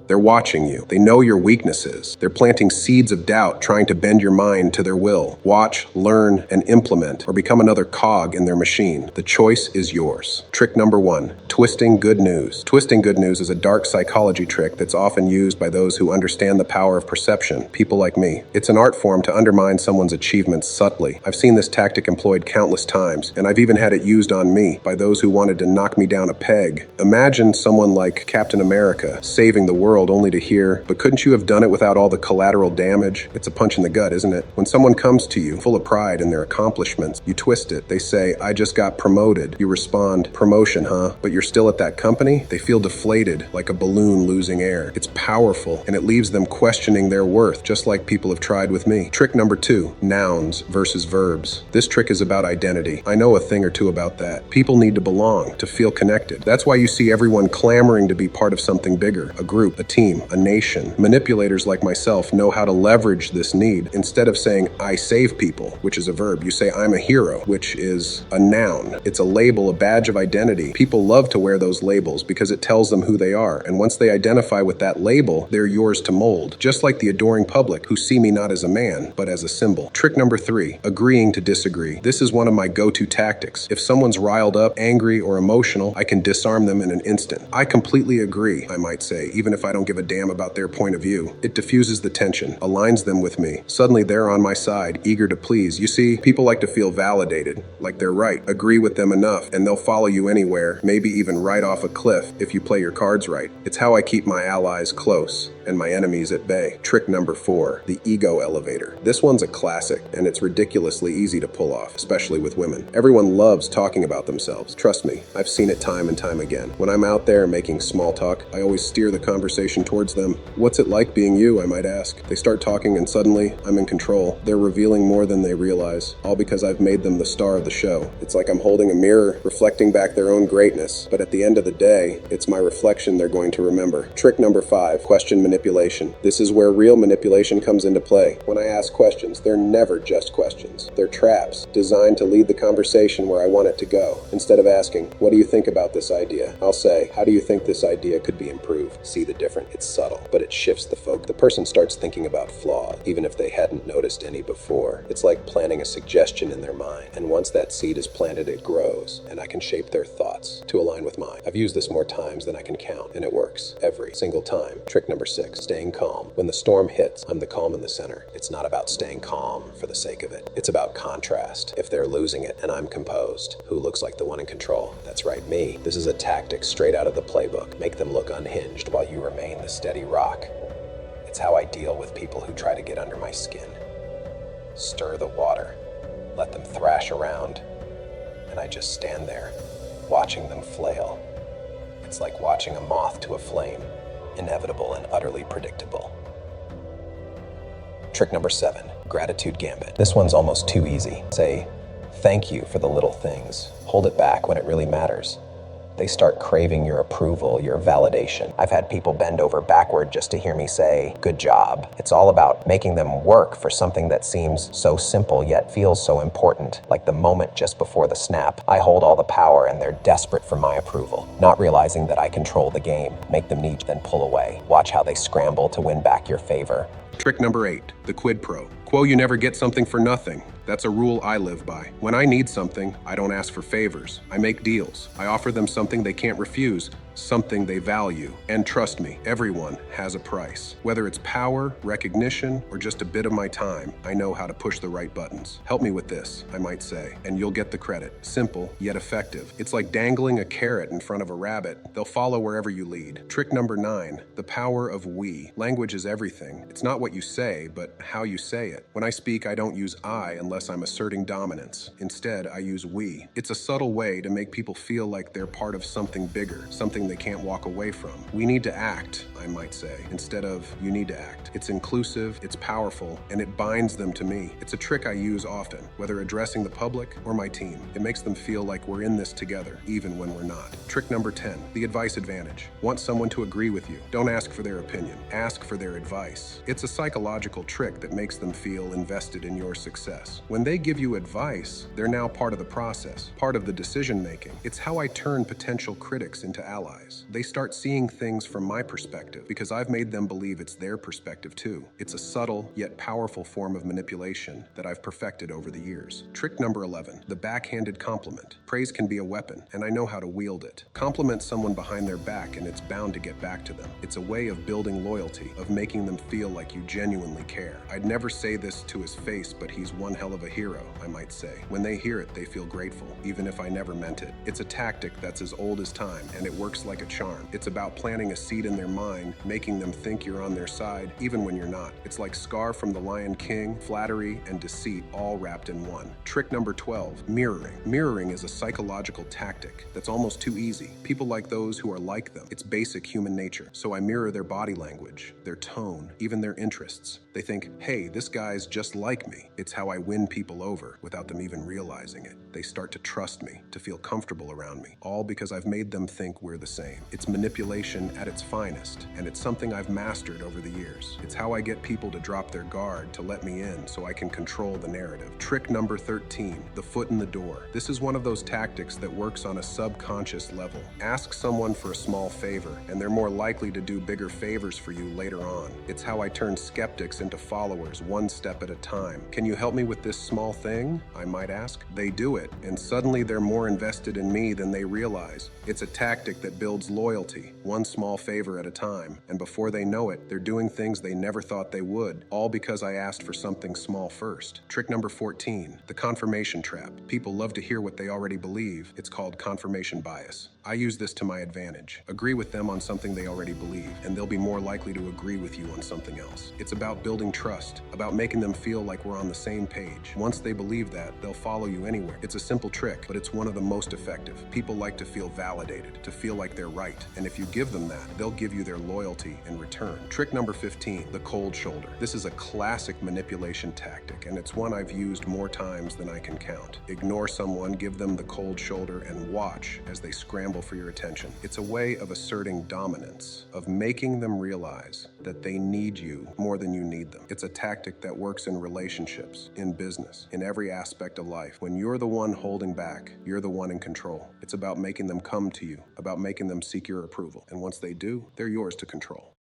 They're watching you. They know your weaknesses. They're planting seeds of doubt, trying to bend your mind to their will. Watch, learn, and implement, or become another cog in their machine. The choice is yours. Trick number 1, twisting good news. Twisting good news is a dark psychology trick that's often used by those who understand the power of perception, people like me. It's an art form to undermine someone's achievements subtly. I've seen this tactic employed countless times, and I've even had it used on me by those who wanted to knock me down a peg. Imagine someone like Captain America saving the world only to hear, "But couldn't you have done it without all the collateral damage?" It's a punch in the gut, isn't it? When someone comes to you full of pride in their accomplishments, you twist it. They say, "I just got promoted." You respond, "Promotion, huh? But you're still at that company?" They feel deflated, like a balloon losing air. It's powerful, and it leaves them questioning their worth, just like people have tried with me. Trick number 2, nouns versus verbs. This trick is about identity. I know a thing or two about that. People need to belong, to feel connected. That's why you see everyone clamoring to be part of something bigger, a group, a team, a nation. Manipulators like myself know how to leverage this need. Instead of saying, "I save people," which is a verb, you say, "I'm a hero," which is a noun. It's a label, a badge of identity. People love to wear those labels because it tells them who they are. And once they identify with that label, they're yours to mold. Just like the adoring public who see me not as a man, but as a symbol. Trick number 3, agreeing to disagree. This is one of my go-to tactics. If someone's riled up, angry, or emotional, I can disarm them in an instant. I completely agree, I might say, even if I don't give a damn about their point of view. It diffuses the tension, aligns them with me. Suddenly they're on my side, eager to please. You see, people like to feel validated, like they're right. Agree with them enough, and they'll follow you anywhere, maybe even right off a cliff if you play your cards right. It's how I keep my allies close and my enemies at bay. Trick number 4, the ego elevator. This one's a classic, and it's ridiculously easy to pull off, especially with women. Everyone loves talking about themselves. Trust me, I've seen it time and time again. When I'm out there making small talk, I always steer the conversation towards them. "What's it like being you?" I might ask. They start talking, and suddenly, I'm in control. They're revealing more than they realize, all because I've made them the star of the show. It's like I'm holding a mirror, reflecting back their own greatness, but at the end of the day, it's my reflection they're going to remember. Trick number 5, question manipulation. This is where real manipulation comes into play. When I ask questions, they're never just questions. They're traps, designed to lead the conversation where I want it to go. Instead of asking, "What do you think about this idea?" I'll say, "How do you think this idea could be improved?" See the difference? It's subtle, but it shifts the focus. The person starts thinking about flaws, even if they hadn't noticed any before. It's like planting a suggestion in their mind, and once that seed is planted, it grows, and I can shape their thoughts to align with mine. I've used this more times than I can count, and it works every single time. Trick number 6, staying calm. When the storm hits, I'm the calm in the center. It's not about staying calm for the sake of it. It's about contrast. If they're losing it and I'm composed, who looks like the one in control? That's right, me. This is a tactic straight out of the playbook. Make them look unhinged while you remain the steady rock. It's how I deal with people who try to get under my skin. Stir the water. Let them thrash around. And I just stand there, watching them flail. It's like watching a moth to a flame. Inevitable and utterly predictable. Trick number 7, gratitude gambit. This one's almost too easy. Say, "Thank you for the little things." Hold it back when it really matters. They start craving your approval, your validation. I've had people bend over backward just to hear me say, "Good job." It's all about making them work for something that seems so simple yet feels so important. Like the moment just before the snap, I hold all the power and they're desperate for my approval, not realizing that I control the game. Make them need, then pull away. Watch how they scramble to win back your favor. Trick number 8, the quid pro. Quo, you never get something for nothing. That's a rule I live by. When I need something, I don't ask for favors. I make deals. I offer them something they can't refuse, something they value. And trust me, everyone has a price. Whether it's power, recognition, or just a bit of my time, I know how to push the right buttons. Help me with this, I might say, and you'll get the credit. Simple, yet effective. It's like dangling a carrot in front of a rabbit. They'll follow wherever you lead. Trick number 9, the power of we. Language is everything. It's not what you say, but how you say it. When I speak, I don't use I unless I'm asserting dominance. Instead, I use we. It's a subtle way to make people feel like they're part of something bigger, something they can't walk away from. We need to act, I might say, instead of you need to act. It's inclusive, it's powerful, and it binds them to me. It's a trick I use often, whether addressing the public or my team. It makes them feel like we're in this together, even when we're not. Trick number 10, the advice advantage. Want someone to agree with you. Don't ask for their opinion. Ask for their advice. It's a psychological trick that makes them feel invested in your success. When they give you advice, they're now part of the process, part of the decision making. It's how I turn potential critics into allies. eyes. They start seeing things from my perspective because I've made them believe it's their perspective too. It's a subtle yet powerful form of manipulation that I've perfected over the years. Trick number 11, the backhanded compliment. Praise can be a weapon, and I know how to wield it. Compliment someone behind their back and it's bound to get back to them. It's a way of building loyalty, of making them feel like you genuinely care. I'd never say this to his face, but he's one hell of a hero, I might say. When they hear it, they feel grateful, even if I never meant it. It's a tactic that's as old as time, and it works like a charm. It's about planting a seed in their mind, making them think you're on their side, even when you're not. It's like Scar from The Lion King, flattery, and deceit all wrapped in one. Trick number 12, mirroring. Mirroring is a psychological tactic that's almost too easy. People like those who are like them. It's basic human nature. So I mirror their body language, their tone, even their interests. They think, hey, this guy's just like me. It's how I win people over without them even realizing it. They start to trust me, to feel comfortable around me, all because I've made them think we're the same. It's manipulation at its finest, and it's something I've mastered over the years. It's how I get people to drop their guard, to let me in so I can control the narrative. Trick number 13, the foot in the door. This is one of those tactics that works on a subconscious level. Ask someone for a small favor, and they're more likely to do bigger favors for you later on. It's how I turn skeptics into followers one step at a time. Can you help me with this small thing? I might ask. They do it, and suddenly they're more invested in me than they realize. It's a tactic that builds loyalty, one small favor at a time, and before they know it, they're doing things they never thought they would, all because I asked for something small first. Trick number 14, the confirmation trap. People love to hear what they already believe. It's called confirmation bias. I use this to my advantage. Agree with them on something they already believe, and they'll be more likely to agree with you on something else. It's about building trust, about making them feel like we're on the same page. Once they believe that, they'll follow you anywhere. It's a simple trick, but it's one of the most effective. People like to feel validated, to feel like they're right, and if you give them that, they'll give you their loyalty in return. Trick number 15, the cold shoulder. This is a classic manipulation tactic, and it's one I've used more times than I can count. Ignore someone, give them the cold shoulder, and watch as they scramble for your attention. It's a way of asserting dominance, of making them realize that they need you more than you need them. It's a tactic that works in relationships, in business, in every aspect of life. When you're the one holding back, you're the one in control. It's about making them come to you, about making them seek your approval. And once they do, they're yours to control.